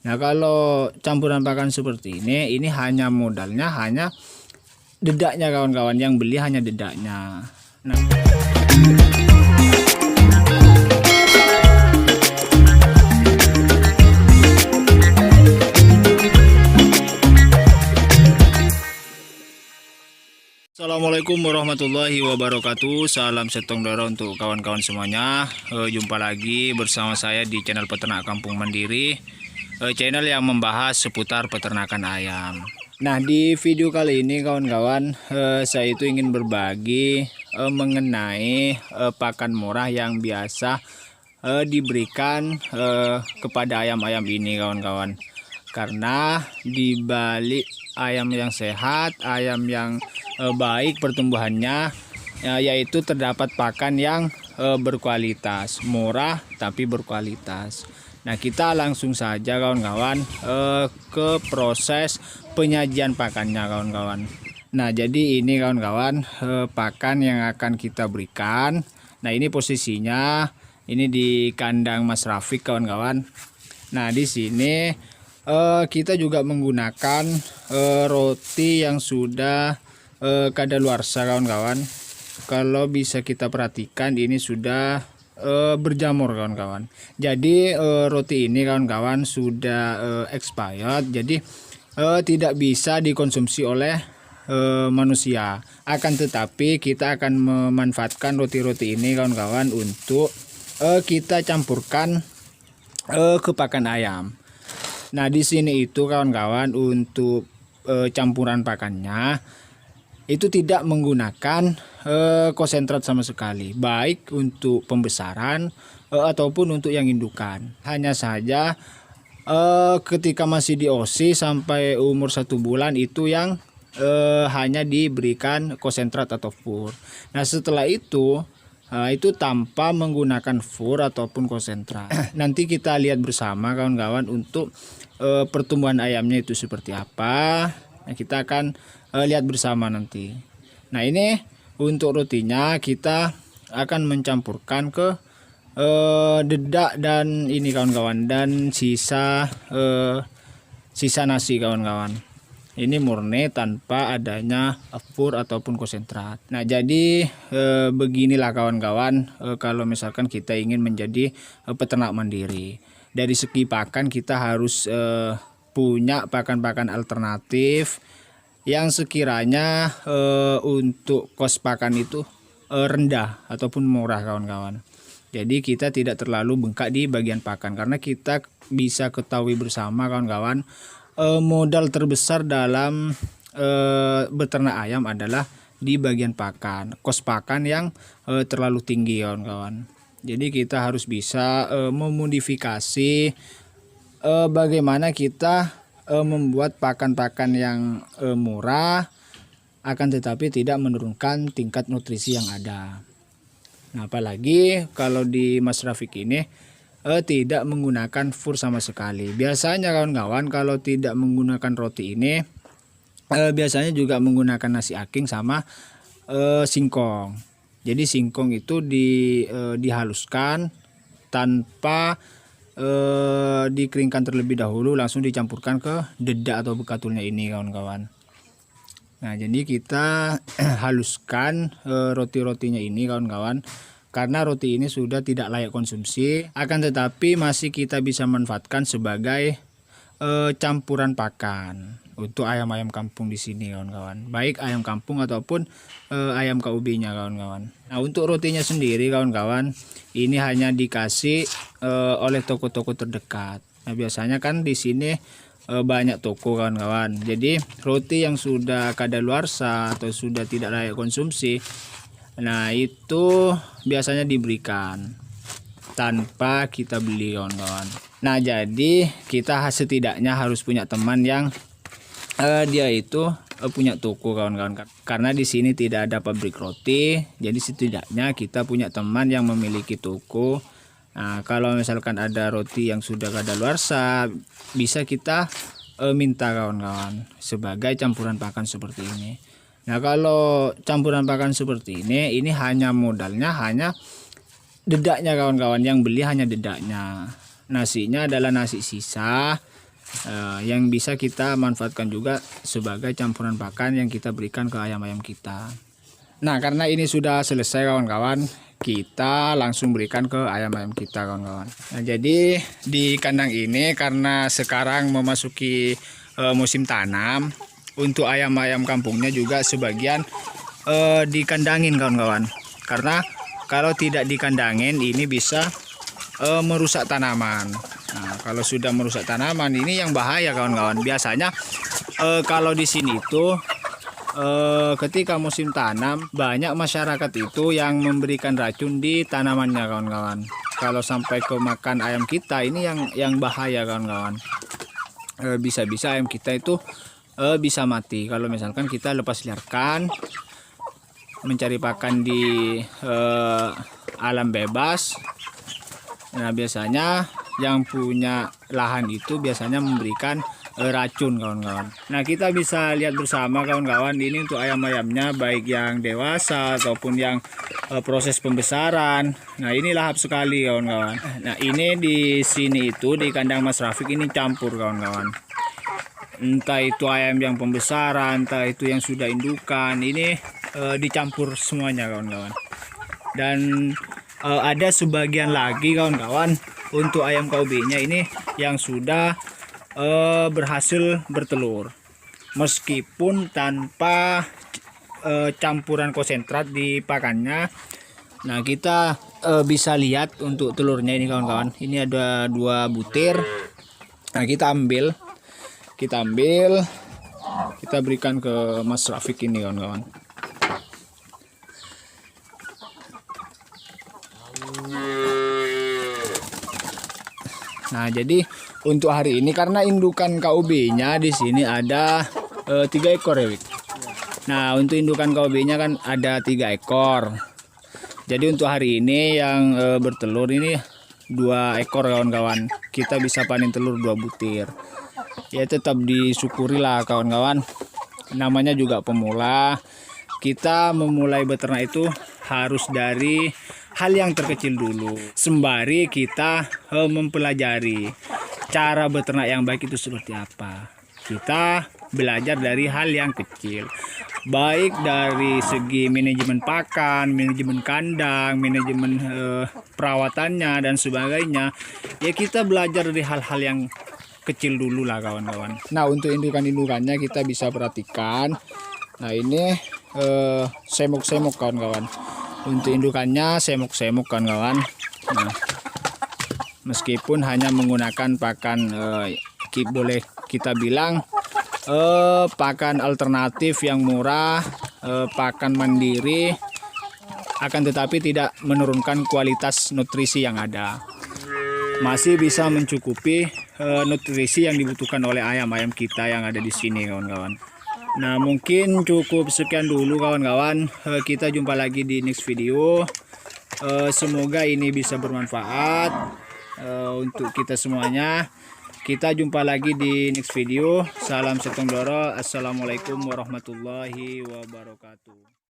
Nah, kalau campuran pakan seperti ini hanya modalnya hanya dedaknya kawan-kawan, yang beli hanya dedaknya. Nah, Assalamualaikum warahmatullahi wabarakatuh. Salam setong doro untuk kawan-kawan semuanya. Jumpa lagi bersama saya di channel Peternak Kampung Mandiri, channel yang membahas seputar peternakan ayam. Nah, di video kali ini kawan-kawan, saya itu ingin berbagi mengenai pakan murah yang biasa diberikan kepada ayam-ayam ini kawan-kawan. Karena di balik ayam yang sehat, ayam yang baik pertumbuhannya, yaitu terdapat pakan yang berkualitas, murah tapi berkualitas. Nah, kita langsung saja kawan-kawan ke proses penyajian pakannya kawan-kawan. Nah, jadi ini kawan-kawan pakan yang akan kita berikan. Nah, ini posisinya ini di kandang Mas Rafiq kawan-kawan. Nah, di sini kita juga menggunakan roti yang sudah kadaluarsa kawan-kawan. Kalau bisa kita perhatikan ini sudah berjamur kawan-kawan. Jadi roti ini kawan-kawan sudah expired, jadi tidak bisa dikonsumsi oleh manusia. Akan tetapi kita akan memanfaatkan roti-roti ini kawan-kawan untuk kita campurkan ke pakan ayam. Nah, di sini itu kawan-kawan untuk campuran pakannya itu tidak menggunakan konsentrat sama sekali, baik untuk pembesaran ataupun untuk yang indukan. Hanya saja ketika masih di OSI sampai umur 1 bulan itu yang hanya diberikan konsentrat atau fur. Nah, setelah itu tanpa menggunakan fur ataupun konsentrat. Nanti kita lihat bersama kawan-kawan untuk pertumbuhan ayamnya itu seperti apa. Nah, kita akan lihat bersama nanti. Nah, ini untuk rotinya kita akan mencampurkan ke dedak dan ini kawan-kawan, dan sisa nasi kawan-kawan. Ini murni tanpa adanya fur ataupun konsentrat. Nah, jadi beginilah kawan-kawan kalau misalkan kita ingin menjadi peternak mandiri. Dari segi pakan kita harus punya pakan-pakan alternatif yang sekiranya untuk kos pakan itu rendah ataupun murah kawan-kawan. Jadi kita tidak terlalu bengkak di bagian pakan, karena kita bisa ketahui bersama kawan-kawan, modal terbesar dalam beternak ayam adalah di bagian pakan, kos pakan yang terlalu tinggi kawan-kawan. Jadi kita harus bisa memodifikasi bagaimana kita membuat pakan-pakan yang murah akan tetapi tidak menurunkan tingkat nutrisi yang ada. Nah, apalagi kalau di Mas Rafiq ini tidak menggunakan fur sama sekali. Biasanya kawan-kawan kalau tidak menggunakan roti ini biasanya juga menggunakan nasi aking sama singkong. Jadi singkong itu dihaluskan tanpa dikeringkan terlebih dahulu, langsung dicampurkan ke dedak atau bekatulnya ini kawan-kawan. Nah, jadi kita haluskan roti-rotinya ini kawan-kawan, karena roti ini sudah tidak layak konsumsi, akan tetapi masih kita bisa manfaatkan sebagai campuran pakan untuk ayam-ayam kampung di sini kawan-kawan, baik ayam kampung ataupun ayam KUB-nya kawan-kawan. Nah, untuk rotinya sendiri kawan-kawan, ini hanya dikasih oleh toko-toko terdekat. Nah, biasanya kan di sini banyak toko kawan-kawan. Jadi roti yang sudah kadaluarsa atau sudah tidak layak konsumsi, nah itu biasanya diberikan tanpa kita beli kawan-kawan. Nah, jadi kita setidaknya harus punya teman yang dia itu punya toko kawan-kawan, karena di sini tidak ada pabrik roti. Jadi setidaknya kita punya teman yang memiliki toko. Nah, kalau misalkan ada roti yang sudah kadaluarsa, bisa kita minta kawan-kawan sebagai campuran pakan seperti ini. Nah, kalau campuran pakan seperti ini hanya modalnya hanya dedaknya kawan-kawan, yang beli hanya dedaknya. Nasinya adalah nasi sisa yang bisa kita manfaatkan juga sebagai campuran pakan yang kita berikan ke ayam-ayam kita. Nah, karena ini sudah selesai kawan-kawan, kita langsung berikan ke ayam-ayam kita kawan-kawan. Nah, jadi di kandang ini karena sekarang memasuki musim tanam, untuk ayam-ayam kampungnya juga sebagian dikandangin kawan-kawan. Karena kalau tidak dikandangin ini bisa merusak tanaman. Nah, kalau sudah merusak tanaman ini yang bahaya kawan-kawan. Biasanya kalau di sini itu ketika musim tanam banyak masyarakat itu yang memberikan racun di tanamannya kawan-kawan. Kalau sampai kemakan ayam kita ini yang bahaya kawan-kawan. Bisa-bisa ayam kita itu bisa mati kalau misalkan kita lepas liarkan mencari pakan di alam bebas. Nah, biasanya yang punya lahan itu biasanya memberikan racun kawan-kawan. Nah, kita bisa lihat bersama kawan-kawan, ini untuk ayam-ayamnya baik yang dewasa ataupun yang proses pembesaran. Nah, ini lahap sekali kawan-kawan. Nah, ini di sini itu di kandang Mas Rafiq ini campur kawan-kawan. Entah itu ayam yang pembesaran, entah itu yang sudah indukan, ini dicampur semuanya kawan-kawan. Dan ada sebagian lagi kawan-kawan untuk ayam KUB-nya ini yang sudah berhasil bertelur meskipun tanpa campuran konsentrat di pakannya. Nah, kita bisa lihat untuk telurnya ini kawan-kawan, ini ada 2 butir. Nah, kita berikan ke Mas Rafiq ini kawan-kawan. Nah, jadi untuk hari ini karena indukan KUB-nya di sini ada 3 ekor ya, Wik. Nah, untuk indukan KUB-nya kan ada 3 ekor. Jadi untuk hari ini yang bertelur ini 2 ekor kawan-kawan. Kita bisa panen telur 2 butir. Ya, tetap disyukuri lah kawan-kawan. Namanya juga pemula. Kita memulai beternak itu harus dari hal yang terkecil dulu, sembari kita mempelajari cara beternak yang baik itu seperti apa. Kita belajar dari hal yang kecil, baik dari segi manajemen pakan, manajemen kandang, manajemen perawatannya dan sebagainya. Ya, kita belajar dari hal-hal yang kecil dulu lah kawan-kawan. Nah, untuk indukan-indukannya kita bisa perhatikan. Nah, ini semok-semok kawan-kawan. Untuk indukannya semok-semok kawan-kawan. Nah, meskipun hanya menggunakan pakan boleh kita bilang pakan alternatif yang murah, pakan mandiri, akan tetapi tidak menurunkan kualitas nutrisi yang ada. Masih bisa mencukupi nutrisi yang dibutuhkan oleh ayam-ayam kita yang ada di sini kawan-kawan. Nah, mungkin cukup sekian dulu kawan-kawan. Kita jumpa lagi di next video. Semoga ini bisa bermanfaat untuk kita semuanya. Kita jumpa lagi di next video. Salam setong doro. Assalamualaikum warahmatullahi wabarakatuh.